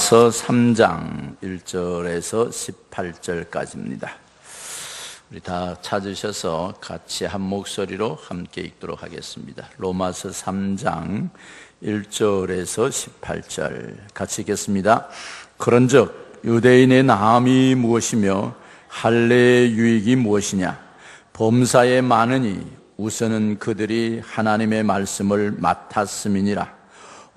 로마서 3장 1절에서 18절까지입니다. 우리 다 찾으셔서 같이 한 목소리로 함께 읽도록 하겠습니다. 로마서 3장 1절에서 18절 같이 읽겠습니다. 그런즉 유대인의 나음이 무엇이며 할례의 유익이 무엇이냐? 범사에 많으니 우선은 그들이 하나님의 말씀을 맡았음이니라.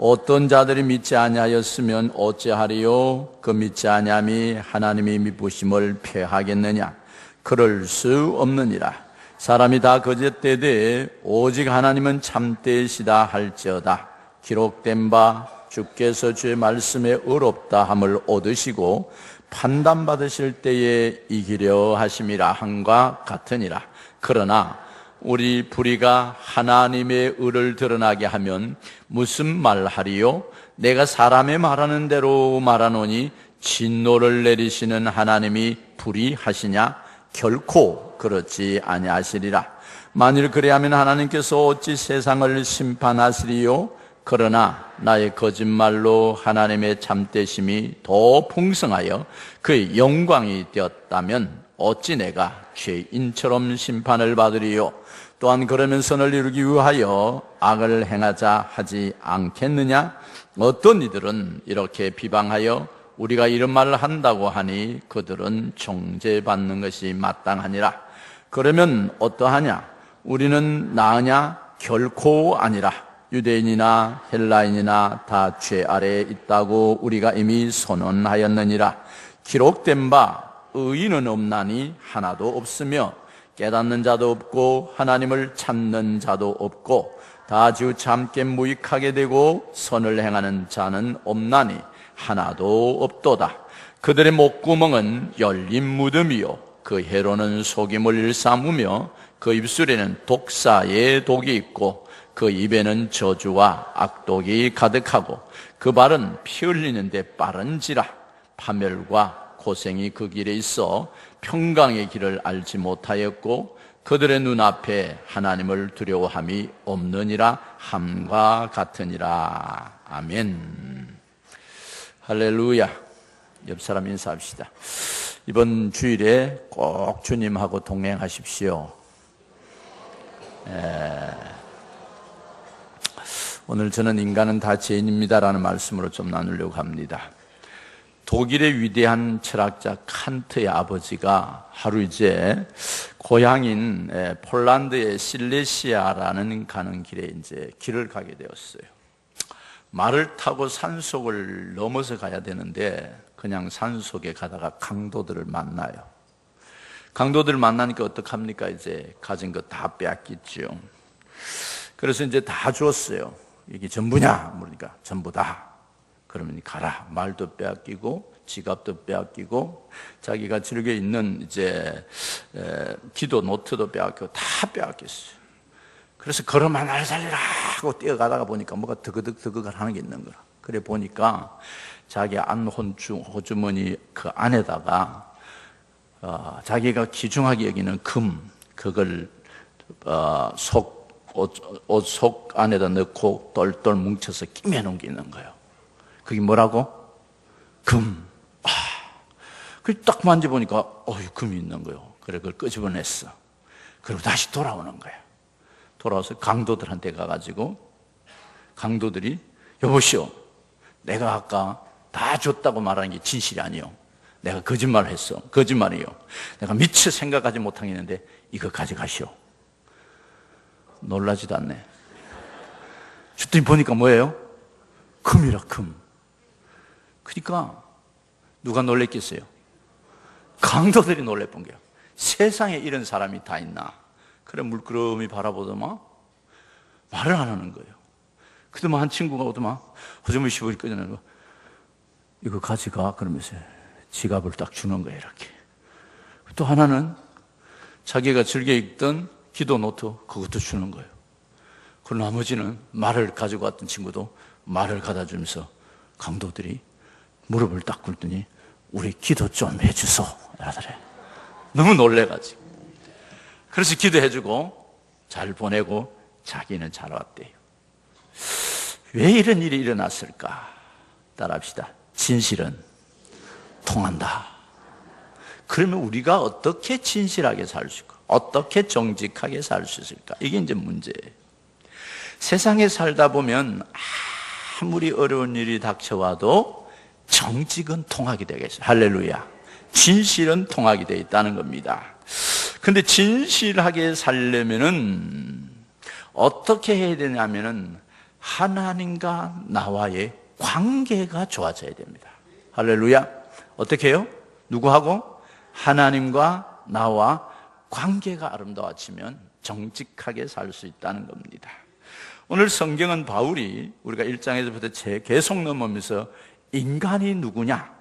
어떤 자들이 믿지 아니하였으면 어찌하리요? 그 믿지 아니함이 하나님이 미쁘심을 패하겠느냐? 그럴 수 없느니라. 사람이 다 거짓되되 오직 하나님은 참되시다 할지어다. 기록된 바 주께서 주의 말씀에 의롭다 함을 얻으시고 판단받으실 때에 이기려 하심이라 함과 같으니라. 그러나 우리 불의가 하나님의 의를 드러나게 하면 무슨 말하리요? 내가 사람의 말하는 대로 말하노니 진노를 내리시는 하나님이 불의하시냐? 결코 그렇지 아니하시리라. 만일 그래하면 하나님께서 어찌 세상을 심판하시리요? 그러나 나의 거짓말로 하나님의 참되심이 더 풍성하여 그의 영광이 되었다면 어찌 내가 죄인처럼 심판을 받으리요? 또한 그러면 선을 이루기 위하여 악을 행하자 하지 않겠느냐? 어떤 이들은 이렇게 비방하여 우리가 이런 말을 한다고 하니 그들은 정죄받는 것이 마땅하니라. 그러면 어떠하냐? 우리는 나으냐? 결코 아니라. 유대인이나 헬라인이나 다 죄 아래에 있다고 우리가 이미 선언하였느니라. 기록된 바 의인은 없나니 하나도 없으며 깨닫는 자도 없고 하나님을 찾는 자도 없고 다 지우참게 무익하게 되고 선을 행하는 자는 없나니 하나도 없도다. 그들의 목구멍은 열린 무덤이요 그 혀로는 속임을 일삼으며 그 입술에는 독사의 독이 있고 그 입에는 저주와 악독이 가득하고 그 발은 피 흘리는데 빠른지라. 파멸과 고생이 그 길에 있어 평강의 길을 알지 못하였고 그들의 눈앞에 하나님을 두려워함이 없느니라 함과 같으니라. 아멘. 할렐루야. 옆 사람 인사합시다. 이번 주일에 꼭 주님하고 동행하십시오. 오늘 저는 인간은 다 죄인입니다라는 말씀으로 좀 나누려고 합니다. 독일의 위대한 철학자 칸트의 아버지가 하루 이제 고향인 폴란드의 실레시아라는 가는 길에 이제 길을 가게 되었어요. 말을 타고 산속을 넘어서 가야 되는데 그냥 산속에 가다가 강도들을 만나요. 강도들을 만나니까 어떡합니까? 이제 가진 거 다 빼앗겼죠. 그래서 이제 다 주었어요. 이게 전부냐? 물으니까 전부다. 그러면 가라. 말도 빼앗기고 지갑도 빼앗기고 자기가 즐겨 있는 이제 기도 노트도 빼앗기고 다 빼앗겼어요. 그래서 걸음만 날 살리라 하고 뛰어가다가 보니까 뭐가 드그득 하는 게 있는 거라. 그래 보니까 자기 안 호주머니 그 안에다가 자기가 귀중하게 여기는 금 그걸 옷 속 안에다 넣고 똘똘 뭉쳐서 끼매 놓은 게 있는 거예요. 그게 뭐라고? 금. 그걸 딱 만져보니까 금이 있는 거예요. 그래 그걸 끄집어냈어. 그리고 다시 돌아오는 거예요. 돌아와서 강도들한테 가가지고 강도들이 여보시오, 내가 아까 다 줬다고 말하는 게 진실이 아니요. 내가 거짓말을 했어. 거짓말이요. 내가 미처 생각하지 못하겠는데 이거 가져가시오. 놀라지도 않네. 줬더니 보니까 뭐예요? 금이라 금. 그러니까 누가 놀랬겠어요? 강도들이 놀랬던 거예요. 세상에 이런 사람이 다 있나? 그래 물끄러미 바라보더만 말을 안 하는 거예요. 그러더만 한 친구가 오더만 호주머니 씹으니 꺼내는 거 이거 가져가 그러면서 지갑을 딱 주는 거예요. 이렇게. 또 하나는 자기가 즐겨 읽던 기도 노트 그것도 주는 거예요. 그리고 나머지는 말을 가지고 왔던 친구도 말을 갖다 주면서 강도들이 무릎을 딱 꿇더니 우리 기도 좀 해주소 하더래. 너무 놀래가지고 그래서 기도해주고 잘 보내고 자기는 잘 왔대요. 왜 이런 일이 일어났을까? 따라합시다. 진실은 통한다. 그러면 우리가 어떻게 진실하게 살 수 있고 어떻게 정직하게 살 수 있을까? 이게 이제 문제예요. 세상에 살다 보면 아무리 어려운 일이 닥쳐와도 정직은 통하게 되겠어요. 할렐루야. 진실은 통하게 되어 있다는 겁니다. 근데 진실하게 살려면은 어떻게 해야 되냐면은 하나님과 나와의 관계가 좋아져야 됩니다. 할렐루야. 어떻게 해요? 누구하고? 하나님과 나와 관계가 아름다워지면 정직하게 살 수 있다는 겁니다. 오늘 성경은 바울이 우리가 1장에서부터 계속 넘으면서 인간이 누구냐?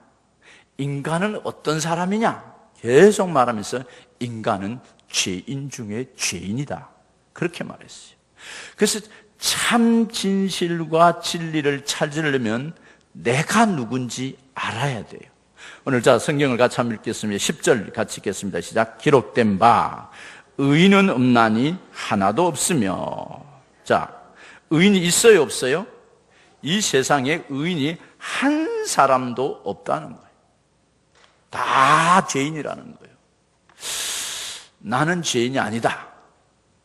인간은 어떤 사람이냐? 계속 말하면서 인간은 죄인 중에 죄인이다. 그렇게 말했어요. 그래서 참 진실과 진리를 찾으려면 내가 누군지 알아야 돼요. 오늘 자 성경을 같이 한번 읽겠습니다. 10절 같이 읽겠습니다. 시작. 기록된 바 의인은 없나니 하나도 없으며. 자, 의인이 있어요, 없어요? 이 세상에 의인이 한 사람도 없다는 거예요. 다 죄인이라는 거예요. 나는 죄인이 아니다.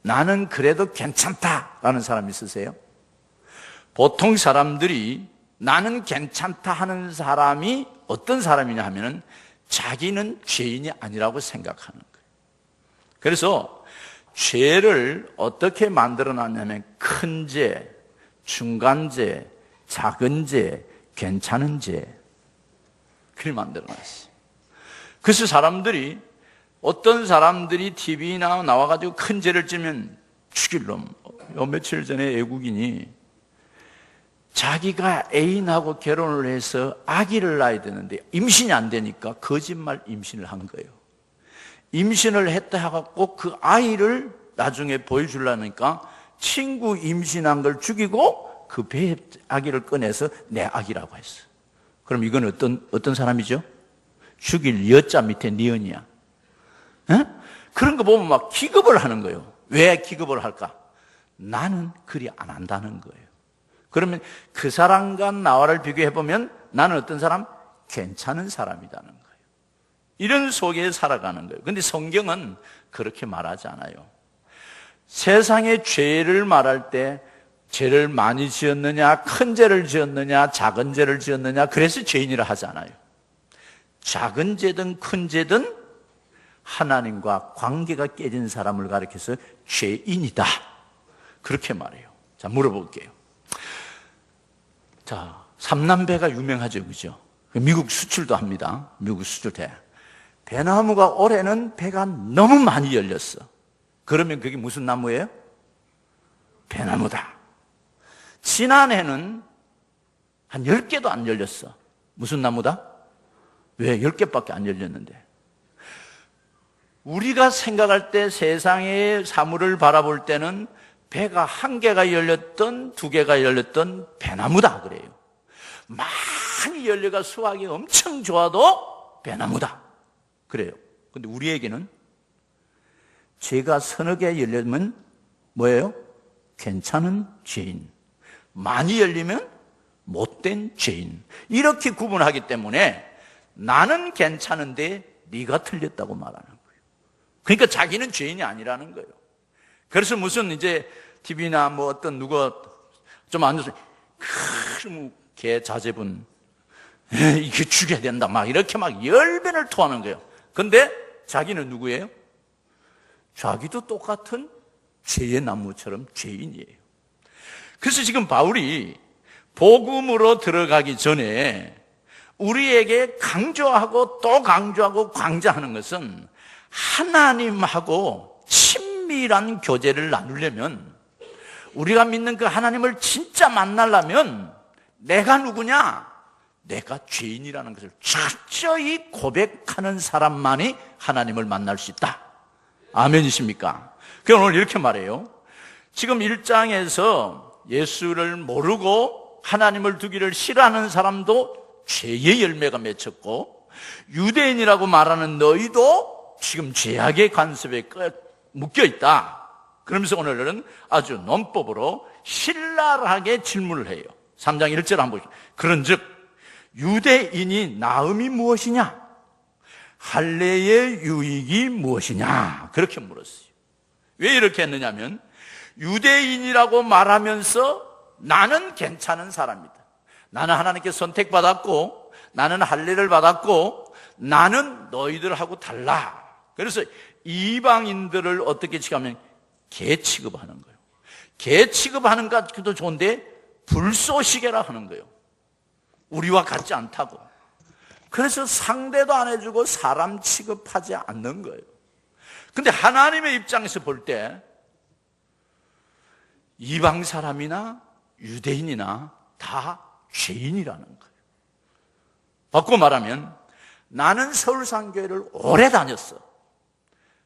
나는 그래도 괜찮다라는 사람 있으세요? 보통 사람들이 나는 괜찮다 하는 사람이 어떤 사람이냐 하면은 자기는 죄인이 아니라고 생각하는 거예요. 그래서 죄를 어떻게 만들어 놨냐면 큰 죄, 중간 죄, 작은 죄, 괜찮은 죄, 그걸 만들어 놨어요. 그래서 사람들이 어떤 사람들이 TV나 나와가지고 큰 죄를 지면 죽일 놈. 며칠 전에 외국인이 자기가 애인하고 결혼을 해서 아기를 낳아야 되는데 임신이 안 되니까 거짓말 임신을 한 거예요. 임신을 했다 해갖고 그 아이를 나중에 보여주려니까 친구 임신한 걸 죽이고 그 배에 아기를 꺼내서 내 아기라고 했어. 그럼 이건 어떤 사람이죠? 죽일 여자 밑에 니은이야. 에? 그런 거 보면 막 기겁을 하는 거예요. 왜 기겁을 할까? 나는 그리 안 한다는 거예요. 그러면 그 사람과 나와를 비교해보면 나는 어떤 사람? 괜찮은 사람이라는 거예요. 이런 속에 살아가는 거예요. 근데 성경은 그렇게 말하지 않아요. 세상의 죄를 말할 때 죄를 많이 지었느냐, 큰 죄를 지었느냐, 작은 죄를 지었느냐, 그래서 죄인이라 하지 않아요. 작은 죄든 큰 죄든 하나님과 관계가 깨진 사람을 가리켜서 죄인이다. 그렇게 말해요. 자, 물어볼게요. 자, 삼남배가 유명하죠, 그죠? 미국 수출도 합니다. 미국 수출대. 배나무가 올해는 배가 너무 많이 열렸어. 그러면 그게 무슨 나무예요? 배나무다. 지난해는 한 10개도 안 열렸어. 무슨 나무다? 왜 10개밖에 안 열렸는데? 우리가 생각할 때 세상의 사물을 바라볼 때는 배가 1개가 열렸던 2개가 열렸던 배나무다 그래요. 많이 열려가 수확이 엄청 좋아도 배나무다 그래요. 근데 우리에게는 죄가 서너 개 열리면 뭐예요? 괜찮은 죄인. 많이 열리면 못된 죄인. 이렇게 구분하기 때문에 나는 괜찮은데 네가 틀렸다고 말하는 거예요. 그러니까 자기는 죄인이 아니라는 거예요. 그래서 무슨 이제 TV나 뭐 어떤 누가 좀 앉아서 큰 개 자제분 이게 죽여야 된다 막 이렇게 막 열변을 토하는 거예요. 근데 자기는 누구예요? 자기도 똑같은 죄의 나무처럼 죄인이에요. 그래서 지금 바울이 복음으로 들어가기 전에 우리에게 강조하고 또 강조하고 강조하는 것은 하나님하고 친밀한 교제를 나누려면, 우리가 믿는 그 하나님을 진짜 만나려면 내가 누구냐? 내가 죄인이라는 것을 철저히 고백하는 사람만이 하나님을 만날 수 있다. 아멘이십니까? 그럼 오늘 이렇게 말해요. 지금 1장에서 예수를 모르고 하나님을 두기를 싫어하는 사람도 죄의 열매가 맺혔고, 유대인이라고 말하는 너희도 지금 죄악의 관습에 묶여 있다. 그러면서 오늘은 아주 논법으로 신랄하게 질문을 해요. 3장 1절 한번 보시죠. 그런즉 유대인이 나음이 무엇이냐? 할례의 유익이 무엇이냐? 그렇게 물었어요. 왜 이렇게 했느냐면 유대인이라고 말하면서 나는 괜찮은 사람이다. 나는 하나님께 선택받았고 나는 할례를 받았고 나는 너희들하고 달라. 그래서 이방인들을 어떻게 취급하면 개 취급하는 거예요. 개 취급하는 것도 좋은데 불쏘시개라 하는 거예요. 우리와 같지 않다고. 그래서 상대도 안 해주고 사람 취급하지 않는 거예요. 근데 하나님의 입장에서 볼 때 이방 사람이나 유대인이나 다 죄인이라는 거예요. 바꿔 말하면 나는 서울상교회를 오래 다녔어.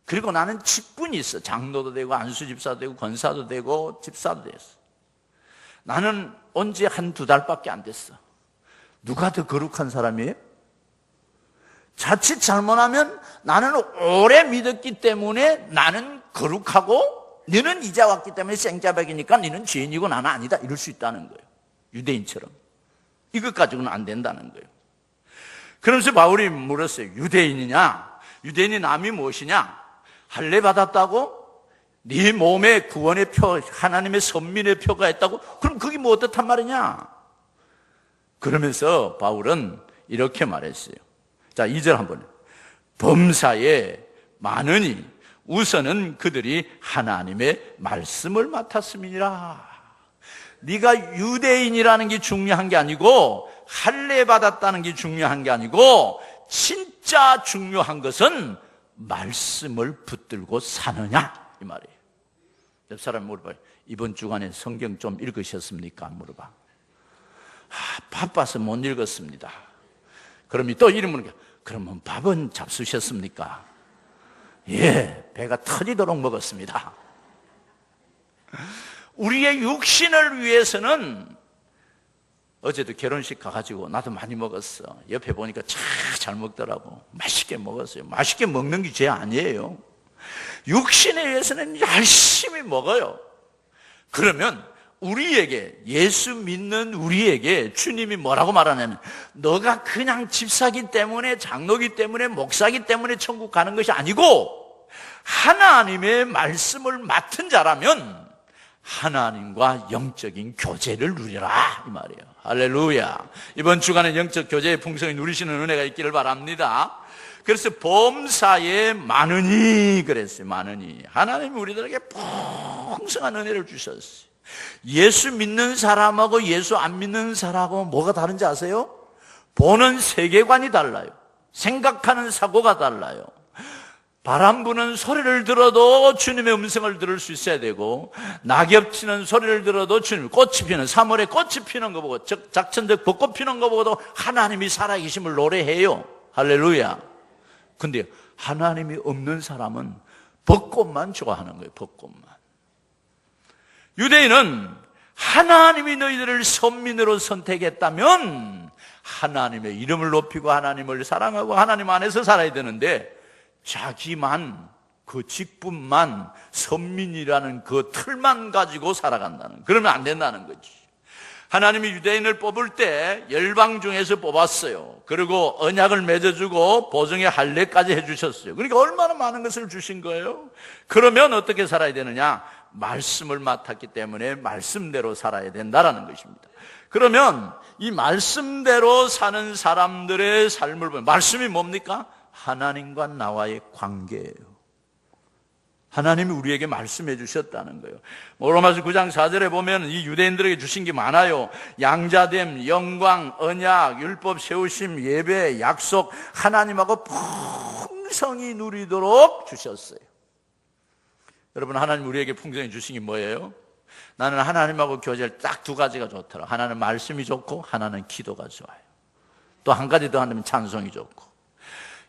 그리고 나는 직분이 있어. 장로도 되고 안수집사도 되고 권사도 되고 집사도 됐어. 나는 온 지 한두 달밖에 안 됐어. 누가 더 거룩한 사람이에요? 자칫 잘못하면 나는 오래 믿었기 때문에 나는 거룩하고 너는 이제 왔기 때문에 생자백이니까 너는 죄인이고 나는 아니다 이럴 수 있다는 거예요. 유대인처럼. 이것 가지고는 안 된다는 거예요. 그러면서 바울이 물었어요. 유대인이냐? 유대인이 남이 무엇이냐? 할례 받았다고? 네 몸에 구원의 표, 하나님의 선민의 표가 있다고? 그럼 그게 뭐 어떻단 말이냐? 그러면서 바울은 이렇게 말했어요. 자, 2절 한번. 범사에 많으니 우선은 그들이 하나님의 말씀을 맡았음이니라. 네가 유대인이라는 게 중요한 게 아니고 할례 받았다는 게 중요한 게 아니고 진짜 중요한 것은 말씀을 붙들고 사느냐 이 말이에요. 옆 사람 물어봐요. 이번 주간에 성경 좀 읽으셨습니까? 물어봐. 바빠서 못 읽었습니다. 그럼 또 이러면 그러면 밥은 잡수셨습니까? 예, 배가 터지도록 먹었습니다. 우리의 육신을 위해서는 어제도 결혼식 가가지고 나도 많이 먹었어. 옆에 보니까 참 잘 먹더라고. 맛있게 먹었어요. 맛있게 먹는 게 죄 아니에요. 육신에 의해서는 열심히 먹어요. 그러면 우리에게, 예수 믿는 우리에게 주님이 뭐라고 말하냐면 너가 그냥 집사기 때문에 장로기 때문에 목사기 때문에 천국 가는 것이 아니고 하나님의 말씀을 맡은 자라면 하나님과 영적인 교제를 누리라 이 말이에요. 할렐루야. 이번 주간에 영적 교제의 풍성히 누리시는 은혜가 있기를 바랍니다. 그래서 범사에 많으니 그랬어요. 많으니 하나님이 우리들에게 풍성한 은혜를 주셨어요. 예수 믿는 사람하고 예수 안 믿는 사람하고 뭐가 다른지 아세요? 보는 세계관이 달라요. 생각하는 사고가 달라요. 바람 부는 소리를 들어도 주님의 음성을 들을 수 있어야 되고 낙엽 치는 소리를 들어도 주님, 꽃이 피는 3월에 꽃이 피는 거 보고 작천적 벚꽃 피는 거 보고도 하나님이 살아계심을 노래해요. 할렐루야. 근데 하나님이 없는 사람은 벚꽃만 좋아하는 거예요. 벚꽃만. 유대인은 하나님이 너희들을 선민으로 선택했다면 하나님의 이름을 높이고 하나님을 사랑하고 하나님 안에서 살아야 되는데 자기만 그 직분만 선민이라는 그 틀만 가지고 살아간다는, 그러면 안 된다는 거지. 하나님이 유대인을 뽑을 때 열방 중에서 뽑았어요. 그리고 언약을 맺어주고 보증의 할례까지 해주셨어요. 그러니까 얼마나 많은 것을 주신 거예요. 그러면 어떻게 살아야 되느냐? 말씀을 맡았기 때문에 말씀대로 살아야 된다라는 것입니다. 그러면 이 말씀대로 사는 사람들의 삶을 보면 말씀이 뭡니까? 하나님과 나와의 관계예요. 하나님이 우리에게 말씀해 주셨다는 거예요. 로마서 9장 4절에 보면 이 유대인들에게 주신 게 많아요. 양자됨, 영광, 언약, 율법 세우심, 예배, 약속, 하나님하고 풍성히 누리도록 주셨어요. 여러분, 하나님 우리에게 풍성히 주신 게 뭐예요? 나는 하나님하고 교제를 딱 두 가지가 좋더라. 하나는 말씀이 좋고 하나는 기도가 좋아요. 또 한 가지 더 한다면 찬송이 좋고.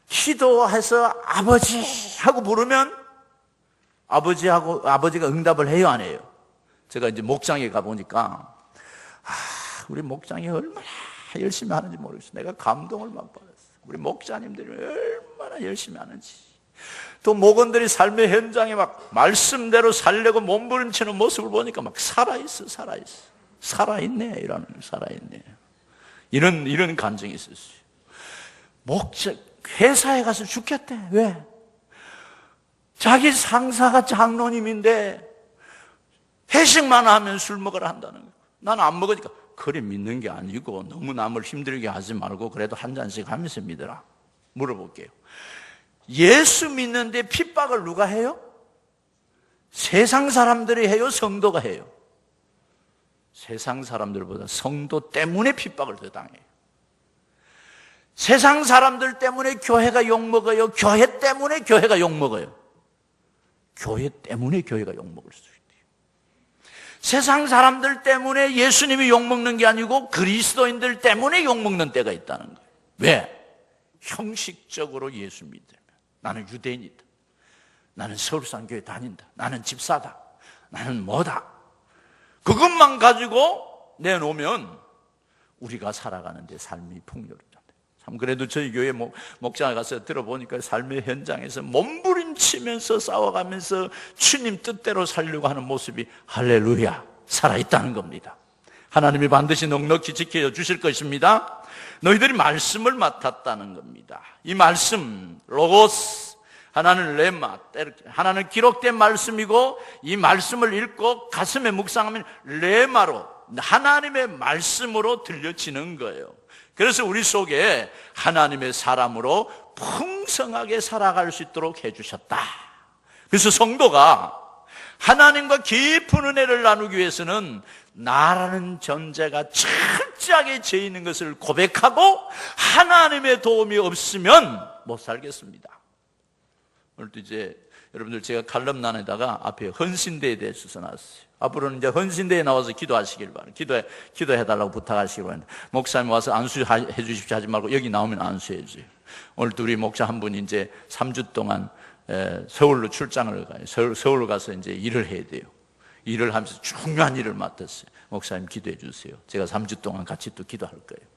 기도해서 아버지 하고 부르면 아버지가 응답을 해요, 안 해요? 제가 이제 목장에 가보니까 우리 목장이 얼마나 열심히 하는지 모르겠어요. 내가 감동을 막 받았어요. 우리 목자님들이 얼마나 열심히 하는지. 또 목원들이 삶의 현장에 막 말씀대로 살려고 몸부림치는 모습을 보니까 막 살아있네 이러는, 살아있네. 이런 감정이 있었어요. 회사에 가서 죽겠대. 왜? 자기 상사가 장로님인데 회식만 하면 술 먹으라 한다는 거예요. 나는 안 먹으니까 그래 믿는 게 아니고 너무 남을 힘들게 하지 말고 그래도 한 잔씩 하면서 믿어라. 물어볼게요. 예수 믿는데 핍박을 누가 해요? 세상 사람들이 해요? 성도가 해요? 세상 사람들보다 성도 때문에 핍박을 더 당해요. 세상 사람들 때문에 교회가 욕먹어요? 교회 때문에 교회가 욕먹어요? 교회 때문에 교회가 욕먹을 수 있어요. 세상 사람들 때문에 예수님이 욕먹는 게 아니고 그리스도인들 때문에 욕먹는 때가 있다는 거예요. 왜? 형식적으로 예수 믿으면 나는 유대인이다, 나는 서울상교회 다닌다, 나는 집사다, 나는 뭐다, 그것만 가지고 내놓으면 우리가 살아가는데 삶이 풍요롭다. 참 그래도 저희 교회 목장에 가서 들어보니까 삶의 현장에서 몸부림치면서 싸워가면서 주님 뜻대로 살려고 하는 모습이 할렐루야 살아있다는 겁니다. 하나님이 반드시 넉넉히 지켜주실 것입니다. 너희들이 말씀을 맡았다는 겁니다. 이 말씀 로고스, 하나는 레마, 하나는 기록된 말씀이고 이 말씀을 읽고 가슴에 묵상하면 레마로 하나님의 말씀으로 들려지는 거예요. 그래서 우리 속에 하나님의 사람으로 풍성하게 살아갈 수 있도록 해주셨다. 그래서 성도가 하나님과 깊은 은혜를 나누기 위해서는 나라는 존재가 철저하게 죄 있는 것을 고백하고 하나님의 도움이 없으면 못 살겠습니다. 오늘도 이제 여러분들 제가 칼럼란에다가 앞에 헌신대에 대해서 써놨어요. 앞으로는 이제 헌신대에 나와서 기도하시길 바랍니다. 기도해달라고 부탁하시길 바랍니다. 목사님 와서 안수해 주십시오 하지 말고 여기 나오면 안수해 줘요. 오늘도 우리 목사 한 분이 이제 3주 동안 서울로 출장을 가요. 서울로 가서 이제 일을 해야 돼요. 일을 하면서 중요한 일을 맡았어요. 목사님 기도해 주세요. 제가 3주 동안 같이 또 기도할 거예요.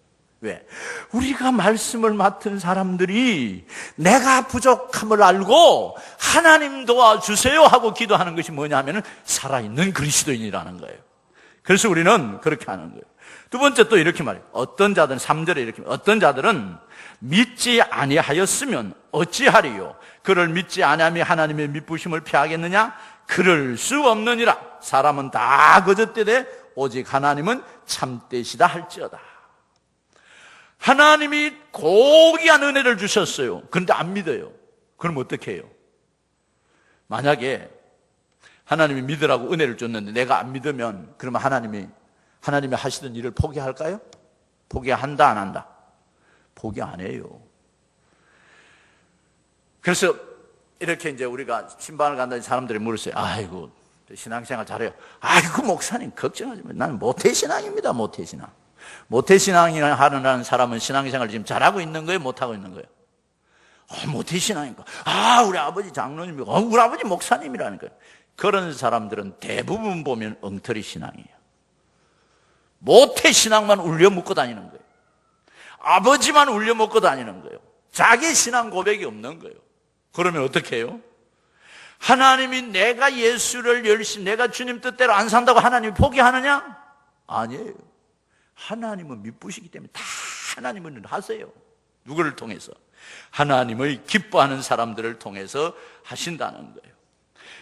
왜? 우리가 말씀을 맡은 사람들이 내가 부족함을 알고 하나님 도와주세요 하고 기도하는 것이 뭐냐면 살아있는 그리스도인이라는 거예요. 그래서 우리는 그렇게 하는 거예요. 두 번째 또 이렇게 말해요. 어떤 자들은 3절에 이렇게 말해요. 어떤 자들은 믿지 아니하였으면 어찌하리요? 그를 믿지 아니하며 하나님의 믿부심을 피하겠느냐? 그럴 수 없느니라. 사람은 다 거짓되되 오직 하나님은 참되시다 할지어다. 하나님이 고귀한 은혜를 주셨어요. 그런데 안 믿어요. 그럼 어떻게 해요? 만약에 하나님이 믿으라고 은혜를 줬는데 내가 안 믿으면 그러면 하나님이 하시던 일을 포기할까요? 포기한다 안 한다? 포기 안 해요. 그래서 이렇게 이제 우리가 신방을 간다는 사람들이 물었어요. 아이고 신앙생활 잘해요. 아이고 목사님 걱정하지 마세요. 나는 모태신앙입니다. 모태신앙. 모태신앙을 하는 사람은 신앙생활을 지금 잘하고 있는 거예요? 못하고 있는 거예요? 모태신앙이니까. 우리 아버지 장로님이고, 우리 아버지 목사님이라니까. 그런 사람들은 대부분 보면 엉터리 신앙이에요. 모태신앙만 울려먹고 다니는 거예요. 아버지만 울려먹고 다니는 거예요. 자기 신앙 고백이 없는 거예요. 그러면 어떻게 해요? 하나님이 내가 예수를 열심히, 내가 주님 뜻대로 안 산다고 하나님이 포기하느냐? 아니에요. 하나님은 믿으시기 때문에 다 하나님은 하세요. 누구를 통해서? 하나님의 기뻐하는 사람들을 통해서 하신다는 거예요.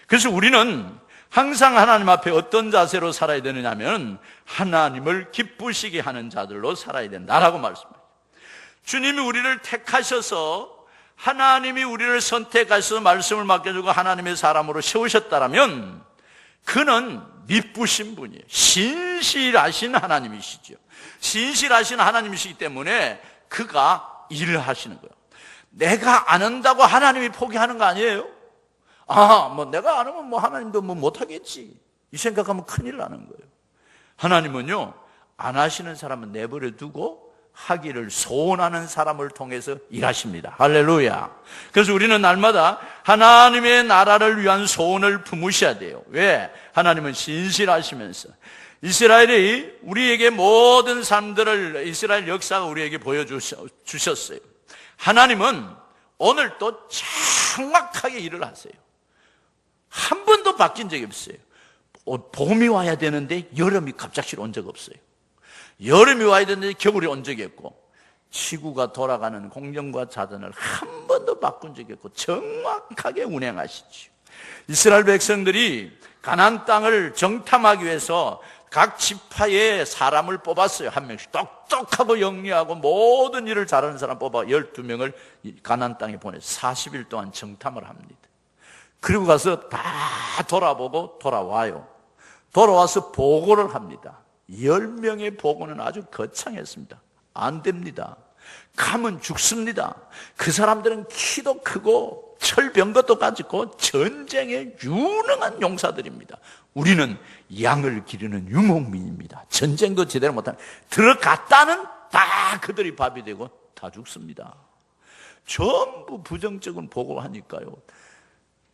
그래서 우리는 항상 하나님 앞에 어떤 자세로 살아야 되느냐 하면 하나님을 기쁘시게 하는 자들로 살아야 된다라고 말씀합니다. 주님이 우리를 택하셔서 하나님이 우리를 선택하셔서 말씀을 맡겨주고 하나님의 사람으로 세우셨다면 그는 미쁘신 분이에요. 신실하신 하나님이시죠. 신실하신 하나님이시기 때문에 그가 일을 하시는 거예요. 내가 안 한다고 하나님이 포기하는 거 아니에요? 내가 안 하면 하나님도 못하겠지. 이 생각하면 큰일 나는 거예요. 하나님은요, 안 하시는 사람은 내버려 두고 하기를 소원하는 사람을 통해서 일하십니다. 할렐루야. 그래서 우리는 날마다 하나님의 나라를 위한 소원을 품으셔야 돼요. 왜? 하나님은 신실하시면서 이스라엘이 우리에게 모든 삶들을 이스라엘 역사가 우리에게 보여주셨어요. 하나님은 오늘 또 정확하게 일을 하세요. 한 번도 바뀐 적이 없어요. 봄이 와야 되는데 여름이 갑작스레 온 적 없어요. 여름이 와야 되는데 겨울이 온 적이 없고, 지구가 돌아가는 공정과 자전을 한 번도 바꾼 적이 없고 정확하게 운행하시지요. 이스라엘 백성들이 가나안 땅을 정탐하기 위해서 각 지파에 사람을 뽑았어요. 한 명씩 똑똑하고 영리하고 모든 일을 잘하는 사람 뽑아 12명을 가나안 땅에 보내서 40일 동안 정탐을 합니다. 그리고 가서 다 돌아보고 돌아와요. 돌아와서 보고를 합니다. 10명의 보고는 아주 거창했습니다. 안 됩니다. 가면 죽습니다. 그 사람들은 키도 크고 철병거도 가지고 전쟁에 유능한 용사들입니다. 우리는 양을 기르는 유목민입니다. 전쟁도 제대로 못하면 들어갔다는 다 그들이 밥이 되고 다 죽습니다. 전부 부정적인 보고를 하니까요,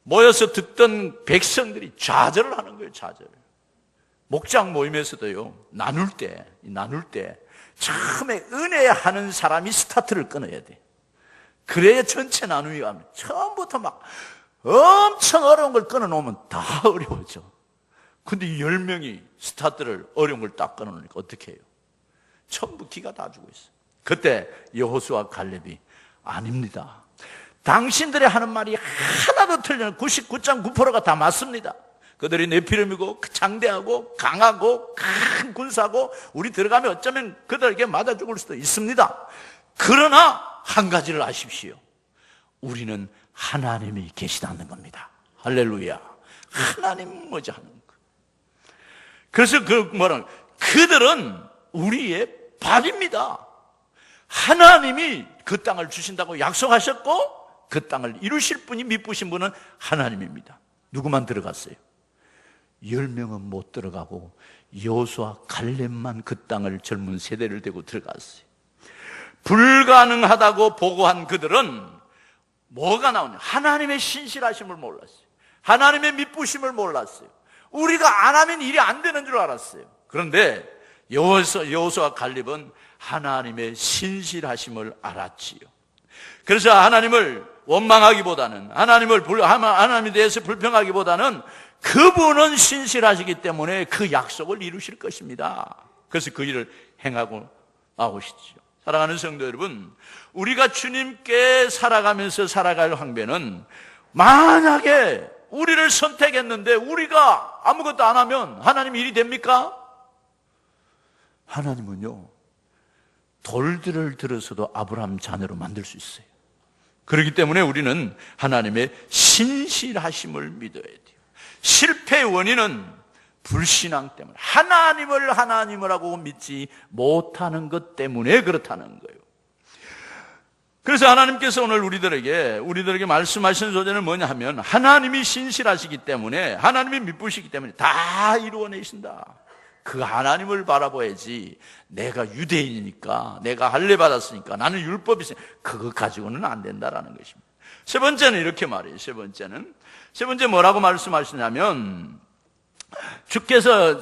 모여서 듣던 백성들이 좌절을 하는 거예요. 좌절. 목장 모임에서도요, 나눌 때 처음에 은혜하는 사람이 스타트를 끊어야 돼. 그래야 전체 나누기가 합니다. 처음부터 막 엄청 어려운 걸 끊어놓으면 다 어려워져. 근데 이 10명이 스타트를 어려운 걸 딱 끊어놓으니까 어떻게 해요? 전부 기가 다 죽어 있어요. 그때 여호수아 갈렙이 아닙니다. 당신들이 하는 말이 하나도 틀려 99.9%가 다 맞습니다. 그들이 네피림이고 장대하고 강하고 큰 군사고 우리 들어가면 어쩌면 그들에게 맞아 죽을 수도 있습니다. 그러나 한 가지를 아십시오. 우리는 하나님이 계시다는 겁니다. 할렐루야. 하나님 뭐지 하는 거. 그래서 그들은 우리의 밥입니다. 하나님이 그 땅을 주신다고 약속하셨고 그 땅을 이루실 분이 미쁘신 분은 하나님입니다. 누구만 들어갔어요? 10명은 못 들어가고 여호수아 갈렙만 그 땅을 젊은 세대를 대고 들어갔어요. 불가능하다고 보고한 그들은 뭐가 나오냐? 하나님의 신실하심을 몰랐어요. 하나님의 미쁘심을 몰랐어요. 우리가 안 하면 일이 안 되는 줄 알았어요. 그런데 여호수아 갈렙은 하나님의 신실하심을 알았지요. 그래서 하나님을 원망하기보다는 하나님에 대해서 불평하기보다는 그분은 신실하시기 때문에 그 약속을 이루실 것입니다. 그래서 그 일을 행하고 나오시죠. 사랑하는 성도 여러분, 우리가 주님께 살아가면서 살아갈 황배는 만약에 우리를 선택했는데 우리가 아무것도 안 하면 하나님 일이 됩니까? 하나님은요, 돌들을 들어서도 아브라함 자녀로 만들 수 있어요. 그렇기 때문에 우리는 하나님의 신실하심을 믿어야 돼요. 실패의 원인은 불신앙 때문에 하나님을 하고 믿지 못하는 것 때문에 그렇다는 거예요. 그래서 하나님께서 오늘 우리들에게 말씀하신 소재는 뭐냐 하면 하나님이 신실하시기 때문에 하나님이 미쁘시기 때문에 다 이루어내신다. 그 하나님을 바라봐야지 내가 유대인이니까 내가 할례 받았으니까 나는 율법이 있으니까 그것 가지고는 안 된다라는 것입니다. 세 번째는 이렇게 말해요. 세 번째 뭐라고 말씀하시냐면 주께서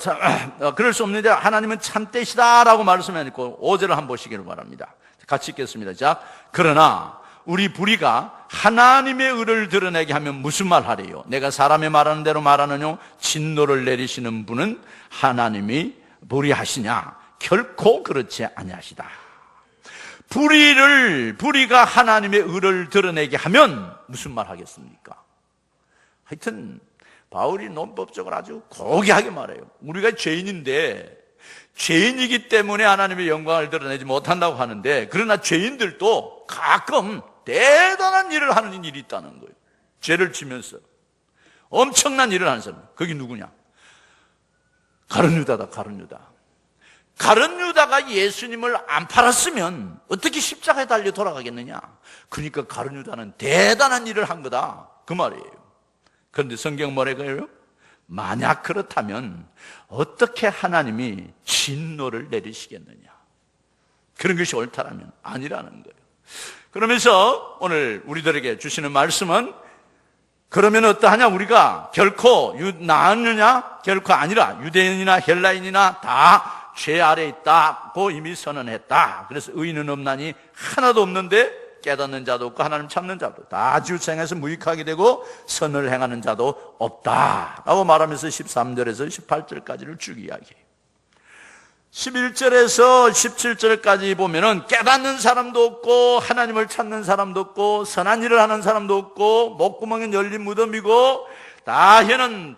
그럴 수 없는데 하나님은 참되시다라고 말씀하니까 5절을 한번 보시기를 바랍니다. 같이 읽겠습니다. 자, 그러나 우리 불의가 하나님의 의를 드러내게 하면 무슨 말 하래요? 내가 사람의 말하는 대로 말하느뇨? 진노를 내리시는 분은 하나님이 불의하시냐? 결코 그렇지 아니하시다. 불의가 하나님의 의를 드러내게 하면 무슨 말 하겠습니까? 하여튼 바울이 논법적으로 아주 고귀하게 말해요. 우리가 죄인인데 죄인이기 때문에 하나님의 영광을 드러내지 못한다고 하는데, 그러나 죄인들도 가끔 대단한 일을 하는 일이 있다는 거예요. 죄를 지면서 엄청난 일을 하는 사람. 그게 누구냐? 가룟 유다다. 가룟 유다가 예수님을 안 팔았으면 어떻게 십자가에 달려 돌아가겠느냐? 그러니까 가룟 유다는 대단한 일을 한 거다, 그 말이에요. 그런데 성경 뭐래요? 만약 그렇다면 어떻게 하나님이 진노를 내리시겠느냐? 그런 것이 옳다라면 아니라는 거예요. 그러면서 오늘 우리들에게 주시는 말씀은, 그러면 어떠하냐? 우리가 결코 나았느냐? 결코 아니라 유대인이나 헬라인이나 다 죄 아래 있다고 이미 선언했다. 그래서 의인은 없나니 하나도 없는데 깨닫는 자도 없고 하나님 찾는 자도 다 지우생에서 무익하게 되고 선을 행하는 자도 없다 라고 말하면서 13절에서 18절까지를 쭉 이야기해요. 11절에서 17절까지 보면은 깨닫는 사람도 없고 하나님을 찾는 사람도 없고 선한 일을 하는 사람도 없고 목구멍은 열린 무덤이고 다 혀는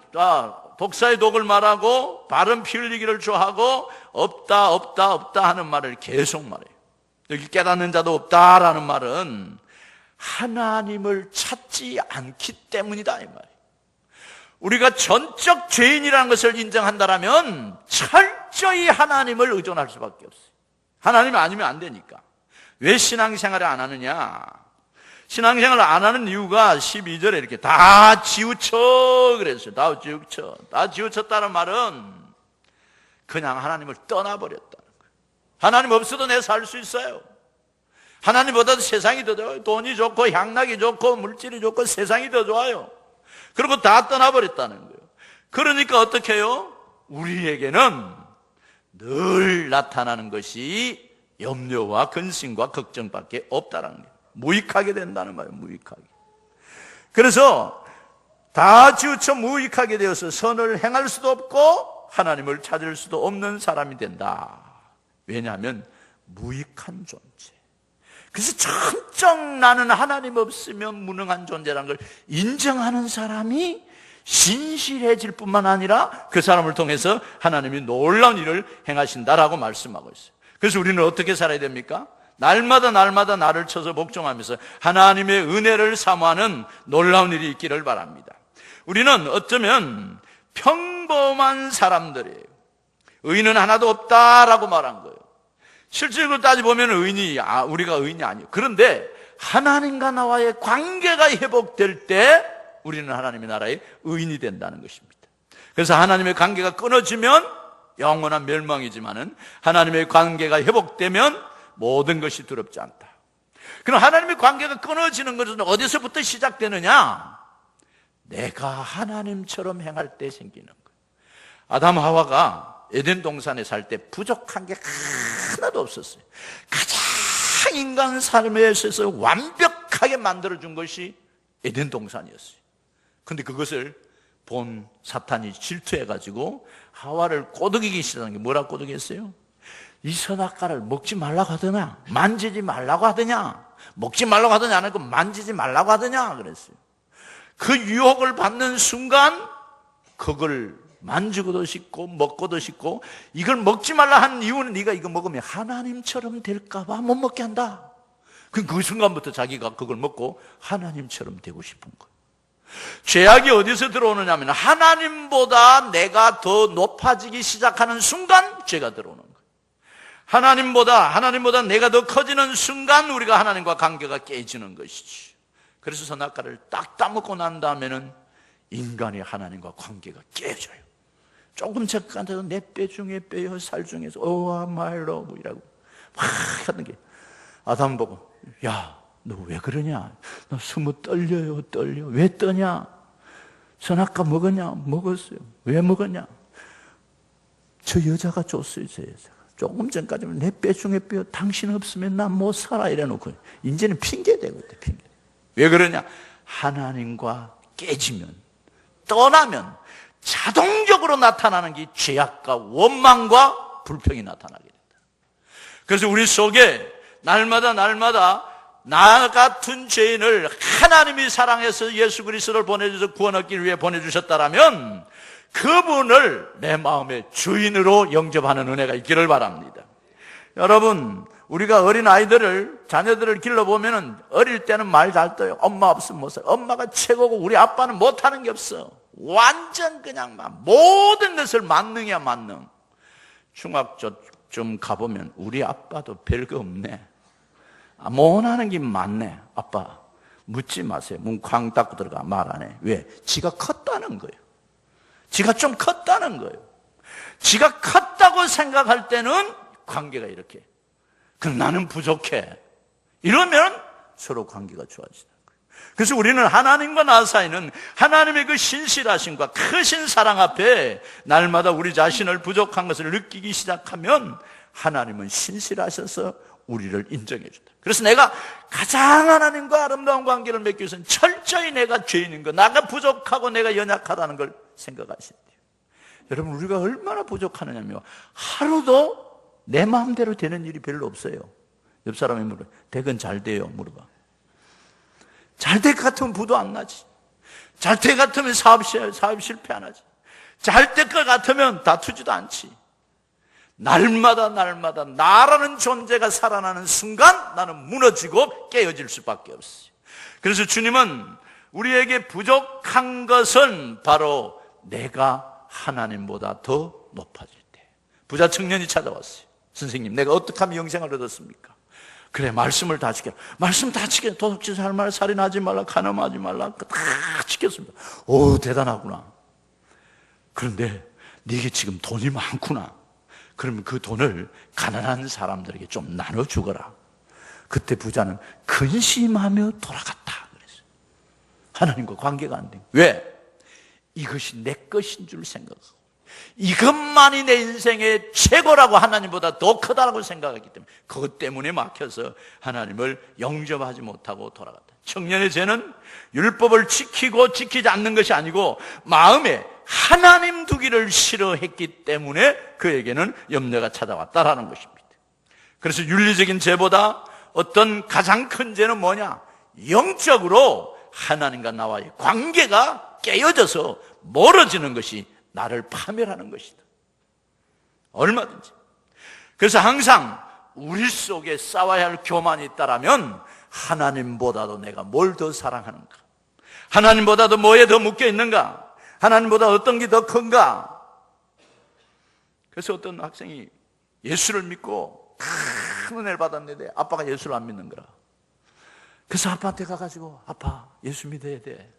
독사의 독을 말하고 발은 피 흘리기를 좋아하고 없다 없다 없다 하는 말을 계속 말해요. 여기 깨닫는 자도 없다라는 말은 하나님을 찾지 않기 때문이다 이 말이에요. 우리가 전적 죄인이라는 것을 인정한다면 철저히 하나님을 의존할 수밖에 없어요. 하나님 아니면 안 되니까. 왜 신앙생활을 안 하느냐? 신앙생활을 안 하는 이유가 12절에 이렇게 다 지우쳐 그랬어요. 다 지우쳐. 다 지우쳤다는 말은 그냥 하나님을 떠나버렸다는 거예요. 하나님 없어도 내가 살 수 있어요. 하나님보다도 세상이 더 좋아요. 돈이 좋고 향락이 좋고 물질이 좋고 세상이 더 좋아요. 그리고 다 떠나버렸다는 거예요. 그러니까 어떻게 해요? 우리에게는 늘 나타나는 것이 염려와 근심과 걱정밖에 없다는 거예요. 무익하게 된다는 말이에요. 무익하게. 그래서 다 지우쳐 무익하게 되어서 선을 행할 수도 없고 하나님을 찾을 수도 없는 사람이 된다. 왜냐하면 무익한 존재. 그래서 천적 나는 하나님 없으면 무능한 존재라는 걸 인정하는 사람이 신실해질 뿐만 아니라 그 사람을 통해서 하나님이 놀라운 일을 행하신다라고 말씀하고 있어요. 그래서 우리는 어떻게 살아야 됩니까? 날마다 나를 쳐서 복종하면서 하나님의 은혜를 사모하는 놀라운 일이 있기를 바랍니다. 우리는 어쩌면 평범한 사람들이에요. 의인은 하나도 없다라고 말한 거예요. 실질적으로 따져보면 우리가 의인이 아니에요. 그런데 하나님과 나와의 관계가 회복될 때 우리는 하나님의 나라의 의인이 된다는 것입니다. 그래서 하나님의 관계가 끊어지면 영원한 멸망이지만은 하나님의 관계가 회복되면 모든 것이 두렵지 않다. 그럼 하나님의 관계가 끊어지는 것은 어디서부터 시작되느냐? 내가 하나님처럼 행할 때 생기는 거예요. 아담 하와가 에덴 동산에 살 때 부족한 게 하나도 없었어요. 가장 인간 삶에 있어서 완벽하게 만들어준 것이 에덴 동산이었어요. 그런데 그것을 본 사탄이 질투해가지고 하와를 꼬드기기 시작한 게 뭐라고 꼬드겼어요? 이 선악과를 먹지 말라고 하더냐? 만지지 말라고 하더냐? 먹지 말라고 하더냐? 안 하고 만지지 말라고 하더냐? 그랬어요. 그 유혹을 받는 순간 그걸 만지고도 싶고 먹고도 싶고 이걸 먹지 말라 하는 이유는 네가 이거 먹으면 하나님처럼 될까 봐 못 먹게 한다. 그 순간부터 자기가 그걸 먹고 하나님처럼 되고 싶은 거예요. 죄악이 어디서 들어오느냐면 하나님보다 내가 더 높아지기 시작하는 순간 죄가 들어오는 거예요. 하나님보다 내가 더 커지는 순간 우리가 하나님과 관계가 깨지는 것이지. 그래서 선악과를 딱 따먹고 난 다음에는 인간이 하나님과 관계가 깨져요. 조금 잠깐도 내 뼈 중에 뼈요 살 중에서 Oh my love 이라고 막 하는 게 아담 보고 야 너 왜 그러냐? 너 숨이 떨려. 왜 떠냐? 선악과 먹었냐? 먹었어요. 왜 먹었냐? 저 여자가 줬어요. 저 여자가 조금 전까지는 내 뼈 중에 뼈 당신 없으면 난 못 살아 이래놓고 이제는 핑계대고 있대. 핑계. 왜 그러냐? 하나님과 깨지면 떠나면 자동적으로 나타나는 게 죄악과 원망과 불평이 나타나게 된다. 그래서 우리 속에 날마다 나 같은 죄인을 하나님이 사랑해서 예수 그리스도를 보내주셔서 구원 얻기 위해 보내주셨다라면 그분을 내 마음의 주인으로 영접하는 은혜가 있기를 바랍니다. 여러분, 우리가 어린 자녀들을 길러보면 어릴 때는 말 잘 떠요. 엄마 없으면 못 살아. 엄마가 최고고 우리 아빠는 못하는 게 없어. 완전 그냥 모든 것을 만능이야 만능. 중학교쯤 가보면 우리 아빠도 별거 없네. 못하는 게 많네. 아빠 묻지 마세요. 문 쾅 닫고 들어가 말 안 해. 왜? 지가 컸다는 거예요. 지가 좀 컸다는 거예요. 지가 컸다고 생각할 때는 관계가 이렇게. 그럼 나는 부족해. 이러면 서로 관계가 좋아지는 거예요. 그래서 우리는 하나님과 나 사이는 하나님의 그 신실하심과 크신 사랑 앞에 날마다 우리 자신을 부족한 것을 느끼기 시작하면 하나님은 신실하셔서 우리를 인정해 준다. 그래서 내가 가장 하나님과 아름다운 관계를 맺기 위해서는 철저히 내가 죄인인 것, 나가 부족하고 내가 연약하다는 걸 생각하셔야 돼요. 여러분, 우리가 얼마나 부족하느냐며. 하루도 내 마음대로 되는 일이 별로 없어요. 옆 사람이 물어, 댁은 잘 돼요? 물어봐. 잘 될 것 같으면 부도 안 나지. 잘 될 것 같으면 사업 실패 안 하지. 잘 될 것 같으면 다투지도 않지. 날마다 나라는 존재가 살아나는 순간 나는 무너지고 깨어질 수밖에 없어요. 그래서 주님은 우리에게 부족한 것은 바로 내가 하나님보다 더 높아질 때. 부자 청년이 찾아왔어요. 선생님, 내가 어떻게 하면 영생을 얻었습니까? 그래, 말씀을 다 지켜라. 말씀 다 지켜. 도둑질 할 말, 살인하지 말라, 간음하지 말라. 다 지켰습니다. 오, 대단하구나. 그런데 네게 지금 돈이 많구나. 그러면 그 돈을 가난한 사람들에게 좀 나눠주거라. 그때 부자는 근심하며 돌아갔다 그랬어요. 하나님과 관계가 안 돼. 왜? 이것이 내 것인 줄 생각하고 이것만이 내 인생의 최고라고, 하나님보다 더 크다라고 생각했기 때문에, 그것 때문에 막혀서 하나님을 영접하지 못하고 돌아갔다. 청년의 죄는 율법을 지키고 지키지 않는 것이 아니고 마음에 하나님 두기를 싫어했기 때문에 그에게는 염려가 찾아왔다라는 것입니다. 그래서 윤리적인 죄보다 어떤 가장 큰 죄는 뭐냐? 영적으로 하나님과 나와의 관계가 깨어져서 멀어지는 것이 나를 파멸하는 것이다. 얼마든지. 그래서 항상 우리 속에 싸워야 할 교만이 있다라면, 하나님보다도 내가 뭘 더 사랑하는가? 하나님보다도 뭐에 더 묶여 있는가? 하나님보다 어떤 게 더 큰가? 그래서 어떤 학생이 예수를 믿고 큰 은혜를 받았는데 아빠가 예수를 안 믿는 거라. 그래서 아빠한테 가가지고, 아빠, 예수 믿어야 돼.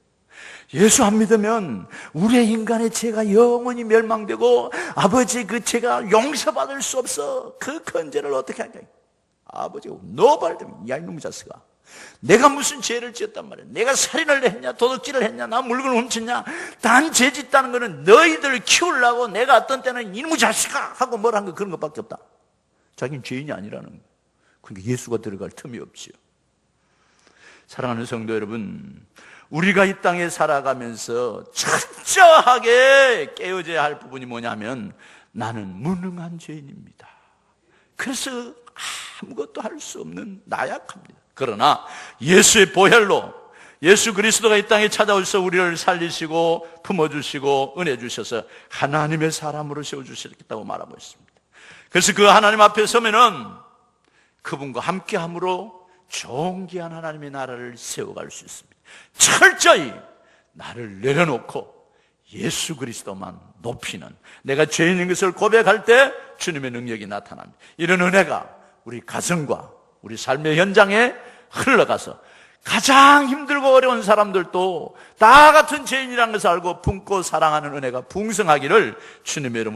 예수 안 믿으면 우리의 인간의 죄가 영원히 멸망되고 아버지 그 죄가 용서받을 수 없어. 그 큰 죄를 어떻게 할까? 아버지가 너 발대면, 야 이놈의 자식아, 내가 무슨 죄를 지었단 말이야? 내가 살인을 했냐, 도둑질을 했냐, 나 물건을 훔쳤냐? 난 죄 짓다는 거는 너희들 키우려고 내가 어떤 때는 이놈의 자식아 하고 뭘 한 거, 그런 것밖에 없다. 자기는 죄인이 아니라는 거예요. 그러니까 예수가 들어갈 틈이 없지요. 사랑하는 성도 여러분, 우리가 이 땅에 살아가면서 철저하게 깨어져야 할 부분이 뭐냐면, 나는 무능한 죄인입니다. 그래서 아무것도 할 수 없는 나약합니다. 그러나 예수의 보혈로, 예수 그리스도가 이 땅에 찾아오셔서 우리를 살리시고 품어주시고 은혜 주셔서 하나님의 사람으로 세워주시겠다고 말하고 있습니다. 그래서 그 하나님 앞에 서면은 그분과 함께함으로 존귀한 하나님의 나라를 세워갈 수 있습니다. 철저히 나를 내려놓고 예수 그리스도만 높이는, 내가 죄인인 것을 고백할 때 주님의 능력이 나타납니다. 이런 은혜가 우리 가정과 우리 삶의 현장에 흘러가서 가장 힘들고 어려운 사람들도 나 같은 죄인이라는 것을 알고 품고 사랑하는 은혜가 풍성하기를 주님의 이름으로